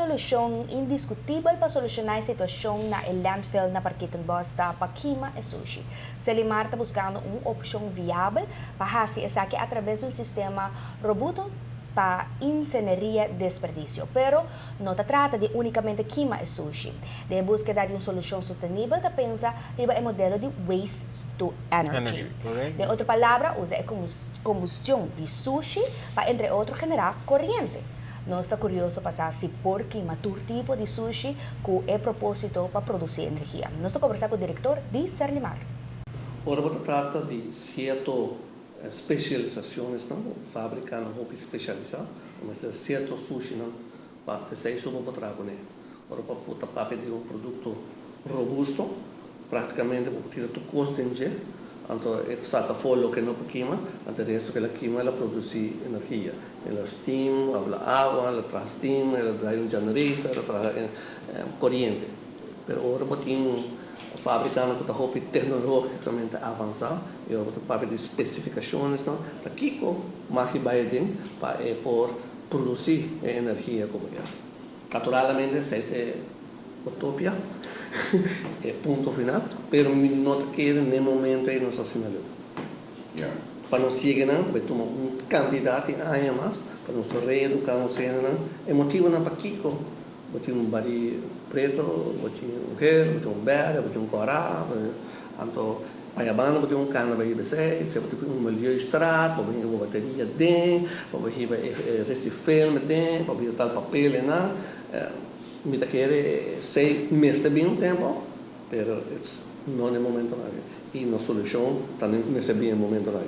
solusyon indiskutível para solucionar a sitwasyon na el landfill na parkiton bosta pa Kima e Sushi. Selimar está buscando uma opção viável para hasi essa através de um sistema robusto para incineraria desperdício, pero não se trata de unicamente Kima e Sushi. De búsqueda de uma solução sustentável, que pensa riba o modelo de waste to energy. De outra palavra, usa a combustão de sushi para, entre outros, generar corrente. Nós está curioso para saber por que matur tipo de sushi com é propósito para produzir energia. Nós está conversando com o diretor de Selimar. Ora, você trata de certas especializações, não? Fábrica não roupa especializada, mas certo sushi não, para ter isso não pode trabalhar. Ora, para puta papel de um produto robusto, praticamente tira tu custo em dia, então é saca folha que não queima, então o resto que ela queima ela produz energia. Ela steam, ela água, ela traz steam, ela dá um generator, ela traz corrente. Mas ora, a fábrica não tem roupa tecnologicamente avançada, e ora tem papel de especificações, não? Para que mais vai para por produzir energia como é. Naturalmente, essa é utopia, é ponto final, mas não quer nem momento aí nos assinalou. Para não seguir, vai tomar uma quantidade de anos mais, para não se reeducar, não sei, é motivo não para Kiko, botar um baril preto, botar um mulher, botar um verde, botar um corá, então Payabana botar um cana para ir você botar um milho extrato, para ir uma bateria dentro, para ir reciclar dentro, para ir tal papel lá, me quer 6 meses de bem tempo, mas não é momento nada. E na solução também nesse bem momento nada.